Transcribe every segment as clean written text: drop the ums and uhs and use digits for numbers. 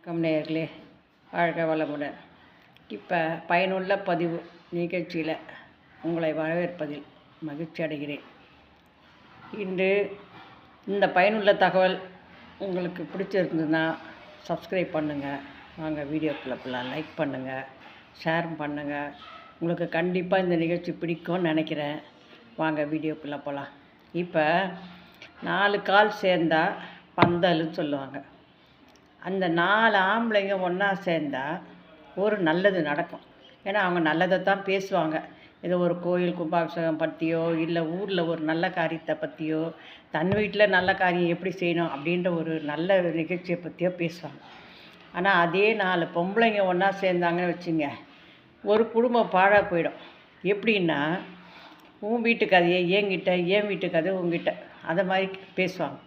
வணக்கம் நேயர்களே, வாழ்க வளமுடன். இப்போ பயனுள்ள பதிவு நிகழ்ச்சியில் உங்களை வரவேற்பதில் மகிழ்ச்சி அடைகிறேன். இன்று இந்த பயனுள்ள தகவல் உங்களுக்கு பிடிச்சிருந்ததுன்னா சப்ஸ்கிரைப் பண்ணுங்கள். வாங்க வீடியோக்குள்ளே போகலாம். லைக் பண்ணுங்கள், ஷேர் பண்ணுங்கள். உங்களுக்கு கண்டிப்பாக இந்த நிகழ்ச்சி பிடிக்கும்னு நினைக்கிறேன். வாங்க வீடியோக்குள்ளே போகலாம். இப்போ 4 கால் சேர்ந்தால் பந்தல்னு சொல்லுவாங்க. அந்த 4 ஆம்பளைங்க ஒன்றா சேர்ந்தால் ஒரு நல்லது நடக்கும். ஏன்னா அவங்க நல்லதை தான் பேசுவாங்க. ஏதோ ஒரு கோயில் கும்பாபிஷேகம் பற்றியோ, இல்லை ஊரில் ஒரு நல்ல காரியத்தை பற்றியோ, தன் வீட்டில் நல்ல காரியம் எப்படி செய்யணும் அப்படின்ற ஒரு நல்ல நிகழ்ச்சியை பற்றியோ பேசுவாங்க. ஆனால் அதே 4 பொம்பளைங்க ஒன்றா சேர்ந்தாங்கன்னு வச்சுங்க, ஒரு குடும்பம் பாழாக போயிடும். எப்படின்னா, உன் வீட்டு கதையை என்கிட்ட, என் வீட்டு கதை உங்ககிட்ட, அதை மாதிரி பேசுவாங்க.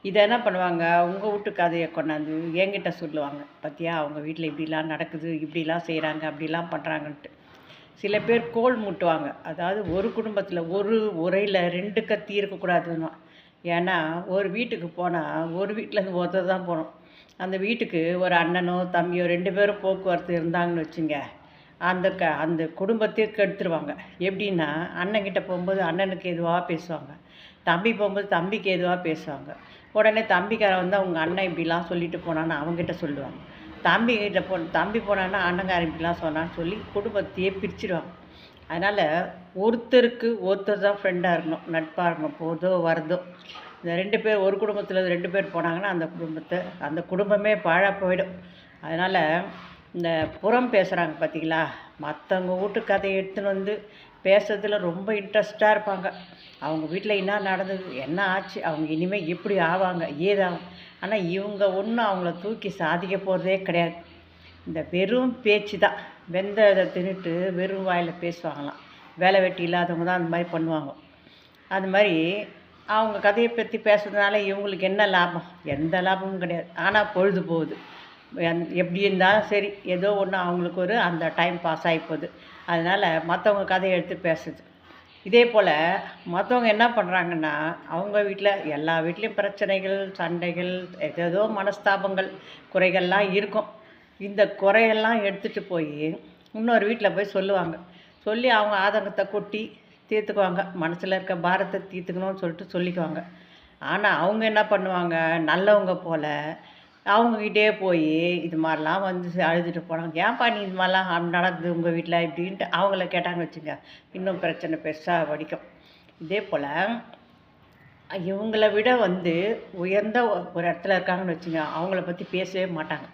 இதை என்ன பண்ணுவாங்க, உங்கள் வீட்டு கதையை கொண்டாந்து என்கிட்ட சொல்லுவாங்க. பார்த்தியா, அவங்க வீட்டில் இப்படிலாம் நடக்குது, இப்படிலாம் செய்கிறாங்க, அப்படிலாம் பண்ணுறாங்கன்ட்டு. சில பேர் கோல் மூட்டுவாங்க. அதாவது ஒரு குடும்பத்தில் ஒரு உரையில் 2 கத்தி இருக்கக்கூடாதுன்னு. ஏன்னா ஒரு வீட்டுக்கு போனால் ஒரு வீட்டிலேருந்து ஒருத்தர் தான் போகணும். அந்த வீட்டுக்கு ஒரு அண்ணனோ தம்பியோ 2 பேரும் போக்குவரத்து இருந்தாங்கன்னு வச்சுங்க, அந்த குடும்பத்தையே கெடுத்துருவாங்க. எப்படின்னா, அண்ணன்கிட்ட போகும்போது அண்ணனுக்கு எதுவாக பேசுவாங்க, தம்பி போகும்போது தம்பிக்கு எதுவாக பேசுவாங்க. உடனே தம்பிக்காரன் வந்து அவங்க அண்ணன் இப்படிலாம் சொல்லிட்டு போனான்னு அவங்ககிட்ட சொல்லுவாங்க. தம்பி போனான்னா அண்ணங்காரன் இப்படிலாம் சொன்னான்னு சொல்லி குடும்பத்தையே பிரிச்சுடுவாங்க. அதனால் ஒருத்தருக்கு ஒருத்தர் தான் ஃப்ரெண்டாக இருக்கணும், நட்பாக இருக்கணும். போதோ வருதோ, இந்த 2 பேர் ஒரு குடும்பத்தில் 2 பேர் போனாங்கன்னா அந்த குடும்பமே பாழாக போயிடும். அதனால் இந்த புறம் பேசுகிறாங்க பார்த்தீங்களா, மற்றவங்க வீட்டு கதையை எடுத்துன்னு வந்து பேசுறதுல ரொம்ப இன்ட்ரெஸ்ட்டாக இருப்பாங்க. அவங்க வீட்டில் என்ன நடந்தது, என்ன ஆச்சு, அவங்க இனிமேல் எப்படி ஆவாங்க, ஏதாகும். ஆனால் இவங்க ஒன்றும் அவங்கள தூக்கி சாதிக்க போகிறதே கிடையாது. இந்த வெறும் பேச்சு தான். வெந்ததை தின்னுட்டு வெறும் வாயில் பேசுவாங்களாம். வேலை வெட்டி இல்லாதவங்க தான் அந்த மாதிரி பண்ணுவாங்க. அது மாதிரி அவங்க கதையை பற்றி பேசுறதுனால இவங்களுக்கு என்ன லாபம்? எந்த லாபமும் கிடையாது. ஆனால் பொழுது போகுது. எப்படி இருந்தாலும் சரி, ஏதோ ஒன்று அவங்களுக்கு ஒரு அந்த டைம் பாஸ் ஆகி போகுது. அதனால் மற்றவங்க கதையை எடுத்து பேசுது. இதே போல் மற்றவங்க என்ன பண்ணுறாங்கன்னா, அவங்க வீட்டில் எல்லா வீட்லேயும் பிரச்சனைகள், சண்டைகள், ஏதேதோ மனஸ்தாபங்கள், குறைகள்லாம் இருக்கும். இந்த குறையெல்லாம் எடுத்துகிட்டு போய் இன்னொரு வீட்டில் போய் சொல்லுவாங்க. சொல்லி அவங்க ஆதங்கத்தை கொட்டி தீர்த்துக்குவாங்க. மனசில் இருக்க பாரத்தை தீர்த்துக்கணும்னு சொல்லிட்டு சொல்லிக்குவாங்க. ஆனால் அவங்க என்ன பண்ணுவாங்க, நல்லவங்க போல் அவங்கக்கிட்டே போய் இது மாதிரிலாம் வந்து அழுதுட்டு போனாங்க. ஏன்ப்பா நீ இது மாதிரிலாம் நடக்குது உங்கள் வீட்டில் இப்படின்ட்டு அவங்கள கேட்டாங்கன்னு வச்சுங்க, இன்னும் பிரச்சனை பெருசாக வடிக்கும். இதே போல் இவங்கள விட வந்து உயர்ந்த ஒரு இடத்துல இருக்காங்கன்னு வச்சுங்க, அவங்கள பற்றி பேசவே மாட்டாங்க.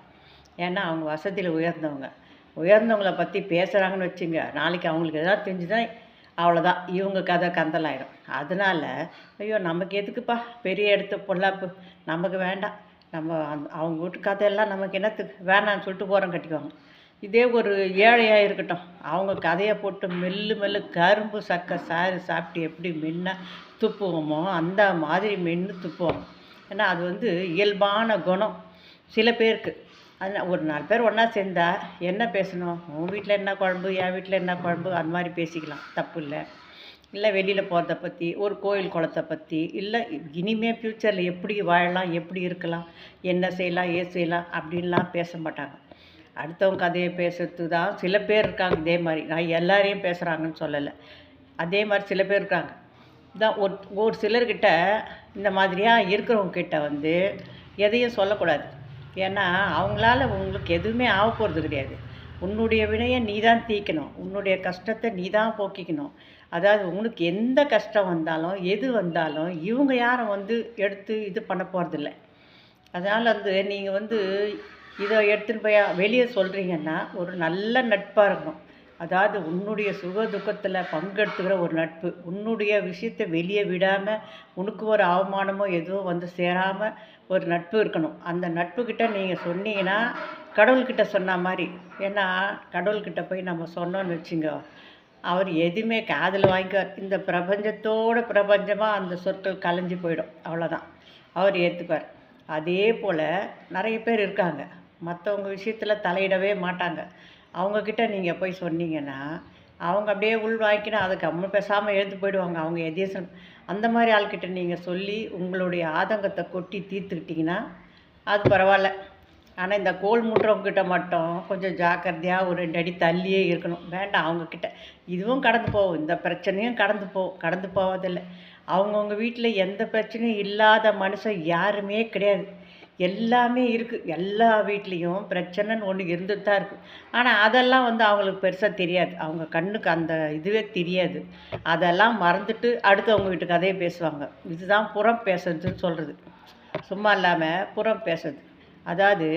ஏன்னா அவங்க வசதியில் உயர்ந்தவங்கள பற்றி பேசுகிறாங்கன்னு வச்சுங்க, நாளைக்கு அவங்களுக்கு எதாவது தெரிஞ்சுதான் அவ்வளோதான், இவங்க கதை கந்தலாயிடும். அதனால் ஐயோ நமக்கு எதுக்குப்பா பெரிய இடத்து பொல்லாப்பு, நமக்கு வேண்டாம், நம்ம அவங்க வீட்டு கதையெல்லாம் நமக்கு என்னத்துக்கு வேணான்னு சொல்லிட்டு ஓரம் கட்டிக்குவாங்க. இதே ஒரு ஏழையாக இருக்கட்டும், அவங்க கதையை போட்டு மெல்லு கரும்பு சக்கை சாப்பிட்டு எப்படி மென்ன துப்புவோமோ அந்த மாதிரி மென்று துப்புவாங்க. ஏன்னா அது வந்து இயல்பான குணம் சில பேருக்கு. அது ஒரு 4 பேர் ஒன்றா சேர்ந்தா என்ன பேசணும், உன் வீட்டில் என்ன குழம்பு, என் வீட்டில் என்ன குழம்பு, அந்த மாதிரி பேசிக்கலாம், தப்பு இல்லை. இல்லை வெளியில் போகிறத பற்றி, ஒரு கோயில் குளத்தை பற்றி, இல்லை இனிமேல் ஃப்யூச்சரில் எப்படி வாழலாம், எப்படி இருக்கலாம், என்ன செய்யலாம், ஏது செய்யலாம் அப்படின்லாம் பேச மாட்டாங்க. அடுத்தவங்க கதையை பேசுறது தான் சில பேர் இருக்காங்க. இதே மாதிரி நான் எல்லாரையும் பேசுகிறாங்கன்னு சொல்லலை. அதே மாதிரி சில பேர் இருக்காங்க. தான் ஒரு சிலர்கிட்ட இந்த மாதிரியாக இருக்கிறவங்கக்கிட்ட வந்து எதையும் சொல்லக்கூடாது. ஏன்னா அவங்களால உங்களுக்கு எதுவுமே ஆக போகிறது கிடையாது. உன்னுடைய வினையை நீ தான் தீர்க்கணும், உன்னுடைய கஷ்டத்தை நீ தான் போக்கிக்கணும். அதாவது உனக்கு எந்த கஷ்டம் வந்தாலும் எது வந்தாலும் இவங்க யாரும் வந்து எடுத்து இது பண்ண போகிறதில்ல. அதனால் வந்து நீங்கள் வந்து இதை எடுத்துன்னு போய் வெளியே சொல்கிறீங்கன்னா ஒரு நல்ல நட்பாக இருக்கணும். அதாவது உன்னுடைய சுக துக்கத்தில் பங்கெடுத்துக்கிற ஒரு நட்பு, உன்னுடைய விஷயத்தை வெளியே விடாமல், உனக்கு ஒரு அவமானமோ எதுவும் வந்து சேராமல் ஒரு நட்பு இருக்கணும். அந்த நட்புக்கிட்ட நீங்கள் சொன்னீங்கன்னா கடவுள்கிட்ட சொன்ன மாதிரி. ஏன்னா கடவுள்கிட்ட போய் நம்ம சொன்னோன்னு வச்சுங்க, அவர் எதுவுமே காதில் வாங்கிக்குவார். இந்த பிரபஞ்சமாக அந்த சொற்கள் கலைஞ்சு போயிடும், அவ்வளோதான். அவர் ஏற்றுக்குவார். அதே போல் நிறைய பேர் இருக்காங்க, மற்றவங்க விஷயத்தில் தலையிடவே மாட்டாங்க. அவங்கக்கிட்ட நீங்கள் போய் சொன்னீங்கன்னா அவங்க அப்படியே உள் வாங்கிக்கினா அதை கம்மி பேசாமல் எழுந்து போயிடுவாங்க. அவங்க எதையும் அந்த மாதிரி ஆள்கிட்ட நீங்கள் சொல்லி உங்களுடைய ஆதங்கத்தை கொட்டி தீர்த்துக்கிட்டிங்கன்னா அது பரவாயில்ல. ஆனால் இந்த கோல் மூட்டுறவங்கக்கிட்ட மட்டும் கொஞ்சம் ஜாக்கிரதையாக ஒரு 2 அடி தள்ளியே இருக்கணும். வேண்டாம் அவங்கக்கிட்ட. இதுவும் கடந்து போகும், இந்த பிரச்சனையும் கடந்து போகும். கடந்து போவதில்லை. அவங்கவுங்க வீட்டில் எந்த பிரச்சனையும் இல்லாத மனுஷன் யாருமே கிடையாது. எல்லாமே இருக்குது. எல்லா வீட்லேயும் பிரச்சனைன்னு ஒன்று இருந்துட்டு தான் இருக்குது. ஆனால் அதெல்லாம் அவங்களுக்கு பெருசாக தெரியாது. அவங்க கண்ணுக்கு அந்த இதுவே தெரியாது. அதெல்லாம் மறந்துட்டு அடுத்தவங்க வீட்டு கதையை பேசுவாங்க. இதுதான் புறம் பேசுறதுன்னு சொல்கிறது. சும்மா இல்லாமல் புறம் பேசுறது. அதாவது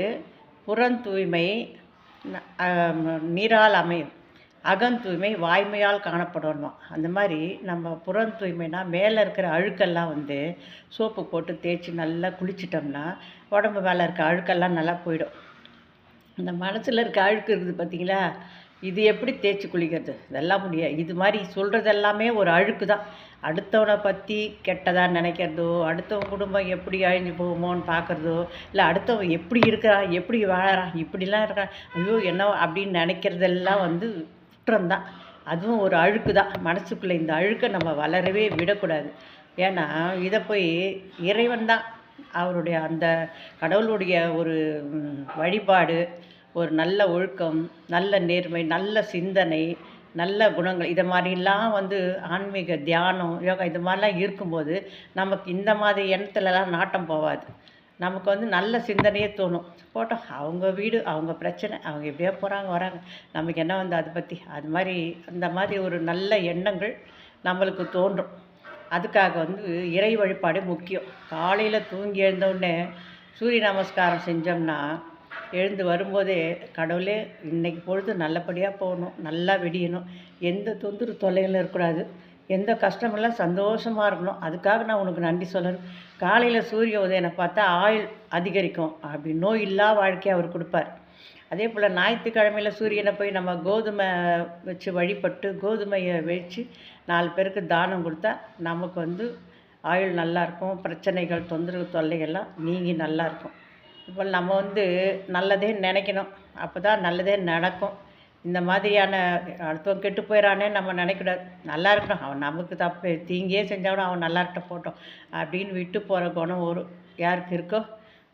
புறம் தூய்மை நீரால் அமையும், அகம் தூய்மை வாய்மையால் காணப்படணுமா. அந்த மாதிரி நம்ம புறம் தூய்மைனா மேலே இருக்கிற அழுக்கெல்லாம் சோப்பு போட்டு தேய்ச்சி நல்லா குளிச்சிட்டோம்னா உடம்பு மேலே இருக்க அழுக்கெல்லாம் நல்லா போயிடும். இந்த மனசில் இருக்க அழுக்கு இருக்குது பார்த்தீங்களா, இது எப்படி தேய்ச்சி குளிக்கிறது? இதெல்லாம் முடியாது. இது மாதிரி சொல்கிறது எல்லாமே ஒரு அழுக்கு தான். அடுத்தவனை பற்றி கெட்டதாக நினைக்கிறதோ, அடுத்தவன் குடும்பம் எப்படி அழிஞ்சு போகுமோன்னு பார்க்குறதோ, இல்லை அடுத்தவன் எப்படி இருக்கிறான், எப்படி வாழறான், இப்படிலாம் இருக்கிறான், ஐயோ என்ன அப்படின்னு நினைக்கிறதெல்லாம் குற்றம்தான். அதுவும் ஒரு அழுக்கு தான். மனசுக்குள்ளே இந்த அழுக்கை நம்ம வளரவே விடக்கூடாது. ஏன்னா இதை போய் இறைவன் தான் அவருடைய அந்த கடவுளுடைய ஒரு வழிபாடு, ஒரு நல்ல ஒழுக்கம், நல்ல நேர்மை, நல்ல சிந்தனை, நல்ல குணங்கள், இதை மாதிரிலாம் ஆன்மீக தியானம், யோகா இது மாதிரிலாம் இருக்கும்போது நமக்கு இந்த மாதிரி எண்ணத்துலலாம் நாட்டம் போகாது. நமக்கு நல்ல சிந்தனையே தோணும். போட்டோம், அவங்க வீடு, அவங்க பிரச்சனை, அவங்க எப்படியோ போகிறாங்க வராங்க, நமக்கு என்ன அதை பற்றி, அது மாதிரி அந்த மாதிரி ஒரு நல்ல எண்ணங்கள் நம்மளுக்கு தோன்றும். அதுக்காக இறை வழிபாடு முக்கியம். காலையில் தூங்கி எழுந்தோடனே சூரிய நமஸ்காரம் செஞ்சோம்னா எழுந்து வரும்போதே கடவுளே இன்றைக்கி பொழுது நல்லபடியாக போகணும், நல்லா விடியணும், எந்த தொந்தரவு தொல்லைகளும் இருக்கக்கூடாது, எந்த கஷ்டமெல்லாம் சந்தோஷமாக இருக்கணும், அதுக்காக நான் உனக்கு நன்றி சொல்லணும். காலையில் சூரிய உதயனை பார்த்தா ஆயுள் அதிகரிக்கும், அப்படி நோய் இல்லா வாழ்க்கையை அவர் கொடுப்பார். அதே போல் ஞாயிற்றுக்கிழமையில் சூரியனை போய் நம்ம கோதுமை வச்சு வழிபட்டு கோதுமையை வச்சு 4 பேருக்கு தானம் கொடுத்தா நமக்கு ஆயுள் நல்லாயிருக்கும், பிரச்சனைகள் தொந்தரவு தொல்லைகள்லாம் நீங்கி நல்லாயிருக்கும். இப்போ நம்ம நல்லதே நினைக்கணும், அப்போ தான் நல்லதே நடக்கும். இந்த மாதிரியான அடுத்தவன் கெட்டு போயிடானே நம்ம நினைக்கூடாது. நல்லா இருக்கணும், அவன் நமக்கு தப்பு தீங்கே செஞ்சாலும் அவன் நல்லா இருக்க போட்டோம் அப்படின்னு விட்டு போகிற குணம் யாருக்கு இருக்கோ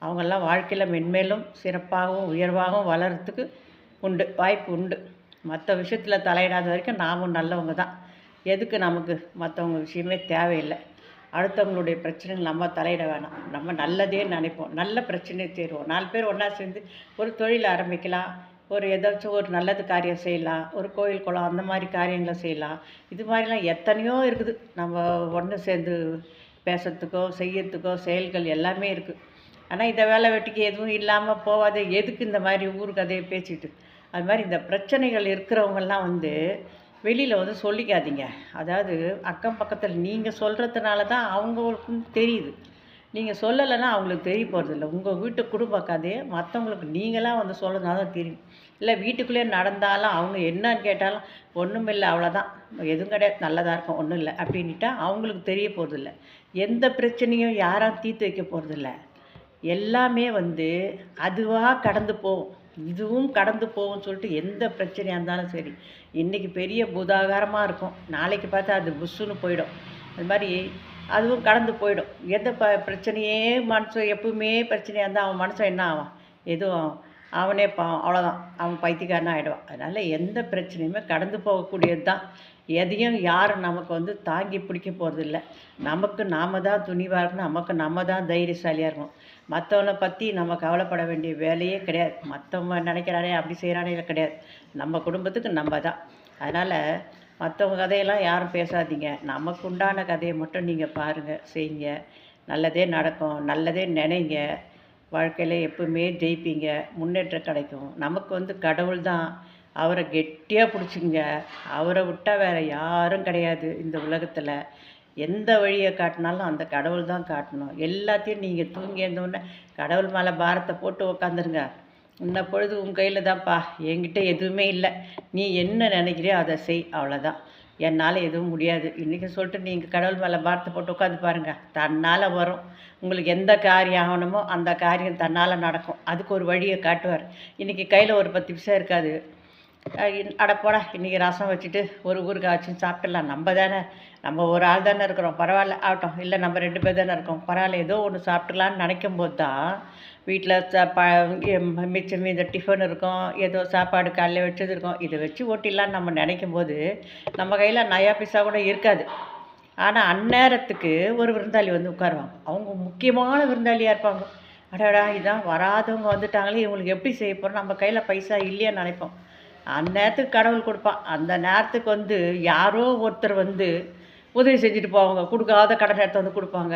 அவங்கெல்லாம் வாழ்க்கையில் மென்மேலும் சிறப்பாகவும் உயர்வாகவும் வளர்கிறதுக்கு வாய்ப்பு உண்டு. மற்ற விஷயத்தில் தலையிடாத வரைக்கும் நாமும் நல்லவங்க தான். எதுக்கு நமக்கு மற்றவங்க விஷயமே தேவையில்லை. அடுத்தவங்களுடைய பிரச்சனைகள் நம்ம தலையிட வேணாம். நம்ம நல்லதே நினைப்போம், நல்ல பிரச்சனையை தேடுவோம். 4 பேர் ஒன்றா சேர்ந்து ஒரு தொழில் ஆரம்பிக்கலாம், ஒரு ஏதாச்சும் ஒரு நல்லது காரியம் செய்யலாம், ஒரு கோயில் குளம் அந்த மாதிரி காரியங்களை செய்யலாம். இது மாதிரிலாம் எத்தனையோ இருக்குது. நம்ம ஒன்று சேர்ந்து பேசுறதுக்கோ செய்யறதுக்கோ செயல்கள் எல்லாமே இருக்குது. ஆனால் இந்த வேலை வெட்டிக்கு எதுவும் இல்லாமல் போகாது. எதுக்கு இந்த மாதிரி ஊர் கதையை பேசிட்டு. அது மாதிரி இந்த பிரச்சனைகள் இருக்கிறவங்கெல்லாம் வெளியில் சொல்லிக்காதீங்க. அதாவது அக்கம் பக்கத்தில் நீங்கள் சொல்கிறதுனால தான் அவங்களுக்கும் தெரியுது. நீங்கள் சொல்லலைன்னா அவங்களுக்கு தெரிய போகிறதில்ல. உங்கள் வீட்டு குடும்ப கதையை மற்றவங்களுக்கு நீங்களாக சொல்லணும்னா தான் தெரியும். இல்லை வீட்டுக்குள்ளேயே நடந்தாலும் அவங்க என்னன்னு கேட்டாலும் ஒன்றும் இல்லை, அவ்வளோதான், எதுவும் கிடையாது, நல்லதாக இருக்கும், ஒன்றும் இல்லை அப்படின்ட்டா அவங்களுக்கு தெரிய போகிறதில்ல. எந்த பிரச்சனையும் யாரும் தீர்த்து வைக்க போகிறதில்ல. எல்லாமே அதுவாக கடந்து போகும். இதுவும் கடந்து போகும்னு சொல்லிட்டு எந்த பிரச்சனையாக இருந்தாலும் சரி, இன்றைக்கி பெரிய பூதாகாரமாக இருக்கும், நாளைக்கு பார்த்தா அது புஷ்ஷுன்னு போயிடும். அது மாதிரி அதுவும் கடந்து போயிடும். எந்த பிரச்சனையே மனுஷன் எப்பவுமே பிரச்சனையாக இருந்தால் அவன் மனுஷன் என்ன ஆவான்? எதுவும் அவனே அவ்வளோதான், அவன் பைத்தியக்காரனாக ஆகிடுவான். அதனால் எந்த பிரச்சனையுமே கடந்து போகக்கூடியது தான். எதையும் யாரும் நமக்கு தாங்கி பிடிக்க போகிறதில்ல. நமக்கு நாம் தான் துணிவாக இருக்கணும், நமக்கு நம்ம தான் தைரியசாலியாக இருக்கணும். மற்றவனை பற்றி நம்ம கவலைப்பட வேண்டிய வேலையே கிடையாது. மற்றவங்க நினைக்கிறானே அப்படி செய்கிறானே கிடையாது. நம்ம குடும்பத்துக்கு நம்ம தான். அதனால் மற்றவங்க கதையெல்லாம் யாரும் பேசாதீங்க. நமக்கு உண்டான கதையை மட்டும் நீங்கள் பாருங்கள், செய்யுங்க. நல்லதே நடக்கும், நல்லதே நினைங்க. வாழ்க்கையில் எப்பவுமே ஜெயிப்பீங்க, முன்னேற்றம் கிடைக்கும். நமக்கு கடவுள் தான். அவரை கெட்டியாக பிடிச்சிங்க. அவரை விட்டால் வேறு யாரும் கிடையாது இந்த உலகத்தில். எந்த வழியை காட்டினாலும் அந்த கடவுள் தான் காட்டணும். எல்லாத்தையும் நீங்கள் தூங்கி இருந்தோடனே கடவுள் மேலே பாரத்தை போட்டு உக்காந்துருங்க. இந்த பொழுது உன் கையில் தான்ப்பா, என்கிட்ட எதுவுமே இல்லை, நீ என்ன நினைக்கிறியோ அதை செய், அவ்வளோதான், என்னால் எதுவும் முடியாது இன்றைக்கி சொல்லிட்டு நீங்கள் கடவுள் மேலே பாரத்தை போட்டு உட்காந்து பாருங்கள். தன்னால் வரும். உங்களுக்கு எந்த காரியம் ஆகணுமோ அந்த காரியம் தன்னால் நடக்கும். அதுக்கு ஒரு வழியை காட்டுவார். இன்றைக்கி கையில் ஒரு 10 பைசா இருக்காது, அட போடா இன்றைக்கி ரசம் வச்சுட்டு ஒரு ஊறுகாய் வச்சு சாப்பிட்டுடலாம், நம்ம ஒரு ஆள் தானே இருக்கிறோம், பரவாயில்ல ஆகட்டும், இல்லை நம்ம 2 பேர் தானே இருக்கோம், பரவாயில்ல ஏதோ ஒன்று சாப்பிட்டுக்கலான்னு நினைக்கும் போது தான் வீட்டில் மிச்சம் இந்த டிஃபன் இருக்கும், ஏதோ சாப்பாடு காலையில் வச்சது இருக்கும், இதை வச்சு ஓட்டிடலான்னு நம்ம நினைக்கும் போது நம்ம கையில் நயா பைசா கூட இருக்காது. ஆனால் அந்நேரத்துக்கு ஒரு விருந்தாளி வந்து உட்காருவாங்க, அவங்க முக்கியமான விருந்தாளியாக இருப்பாங்க. அடடா இதான் வராதவங்க வந்துட்டாங்களே, இவங்களுக்கு எப்படி செய்ய போகிறோம், நம்ம கையில் பைசா இல்லையான்னு நினைப்போம். அந்நேரத்துக்கு கடவுள் கொடுப்பான். அந்த நேரத்துக்கு வந்து யாரோ ஒருத்தர் வந்து உதவி செஞ்சுட்டு போவாங்க, கொடுக்காத கடன் எடுத்து வந்து கொடுப்பாங்க.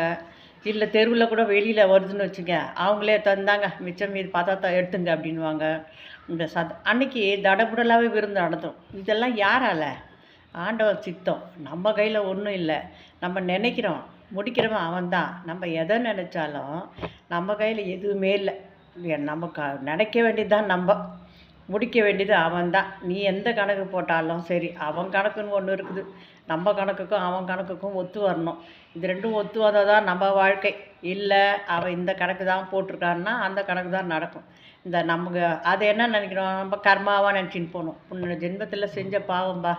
இல்லை தெருவில் கூட வெளியில் வருதுன்னு வச்சுங்க, அவங்களே தந்தாங்க மிச்சம் மீது பார்த்தா எடுத்துங்க அப்படின்வாங்க. இந்த அன்னைக்கு தடபுடலாகவே விருந்து நடத்தும். இதெல்லாம் யாரால? ஆண்டவன் சித்தம். நம்ம கையில் ஒன்றும் இல்லை. நம்ம நினைக்கிறோம், முடிக்கிறவன் அவன்தான். நம்ம எதை நினச்சாலும் நம்ம கையில் எதுவுமே இல்லை. நம்ம நினைக்க வேண்டியது தான், நம்ம முடிக்க வேண்டியது அவன்தான். நீ எந்த கணக்கு போட்டாலும் சரி, அவன் கணக்குன்னு ஒன்று இருக்குது, நம்ம கணக்குக்கும் அவன் கணக்குக்கும் ஒத்து வரணும். இது ரெண்டும் ஒத்து வந்தால் தான் நம்ம வாழ்க்கை. இல்லை அவன் இந்த கணக்கு தான் போட்டிருக்கான்னா அந்த கணக்கு தான் நடக்கும். இந்த நமக்கு அதை என்ன நினைக்கிறோம், நம்ம கர்மாவாக நினச்சின்னு போகணும். முன்ன ஜென்மத்தில் செஞ்ச பாவம்பா,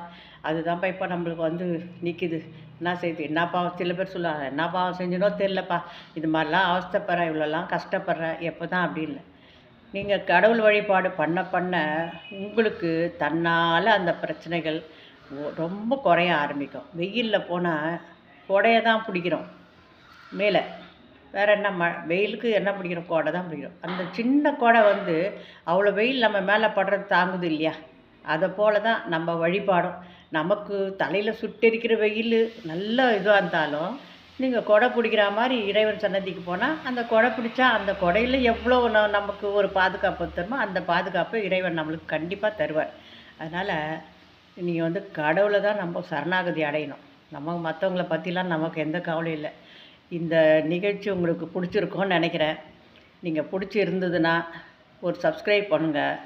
அதுதான்ப்பா இப்போ நம்மளுக்கு வந்து நிற்கிது. என்ன செய்யுது, என்ன பாவம், சில பேர் சொல்லுவாங்க என்ன பாவம் செஞ்சனோ தெரிலப்பா, இது மாதிரிலாம் அவஸ்தைப்படுறேன், இவ்வளோலாம் கஷ்டப்படுறேன், எப்போ தான் அப்படி இல்லை. நீங்கள் கடவுள் வழிபாடு பண்ண பண்ண உங்களுக்கு தன்னால் அந்த பிரச்சனைகள் ரொம்ப குறைய ஆரம்பிக்கும். வெயிலில் போனால் கொடையை தான் பிடிக்கிறோம் மேலே, வேறு என்ன வெயிலுக்கு என்ன பிடிக்கிறோம், கொடை தான் பிடிக்கிறோம். அந்த சின்ன கொடை வந்து அவ்வளோ வெயில் நம்ம மேலே படுறது தாங்குது இல்லையா? அதை போல தான் நம்ம வழிபாடும். நமக்கு தலையில் சுட்டெரிக்கிற வெயில் நல்ல இதுவாக இருந்தாலும் நீங்கள் கொடை பிடிக்கிற மாதிரி இறைவன் சன்னதிக்கு போனால் அந்த கொடை பிடிச்சா அந்த கொடையில் எவ்வளோ நமக்கு ஒரு பாதுகாப்பு தருமோ அந்த பாதுகாப்பை இறைவன் நம்மளுக்கு கண்டிப்பாக தருவார். அதனால் நீங்கள் வந்து கடவுளை தான் நம்ம சரணாகதி அடையணும். நம்ம மற்றவங்கள பற்றிலாம் நமக்கு எந்த கவலையும் இல்லை. இந்த நிகழ்ச்சி உங்களுக்கு பிடிச்சிருக்கோன்னு நினைக்கிறேன். நீங்கள் பிடிச்சி இருந்ததுன்னா ஒரு சப்ஸ்கிரைப் பண்ணுங்கள்,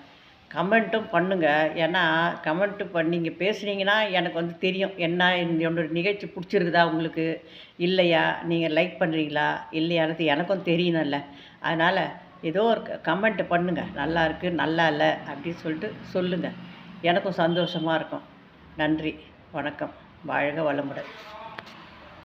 கமெண்ட்டும் பண்ணுங்கள். ஏன்னா கமெண்ட்டு நீங்கள் பேசுனீங்கன்னா எனக்கு வந்து தெரியும் என்ன என்னோட நிகழ்ச்சி பிடிச்சிருக்குதா உங்களுக்கு, இல்லையா, நீங்கள் லைக் பண்ணுறீங்களா இல்லையானது எனக்கும் தெரியணும்ல. அதனால் ஏதோ ஒரு கமெண்ட்டு பண்ணுங்கள், நல்லா இருக்குது நல்லா இல்லை அப்படின்னு சொல்லிட்டு சொல்லுங்கள், எனக்கும் சந்தோஷமாக இருக்கும். நன்றி, வணக்கம், வாழ்க வளமுடன்.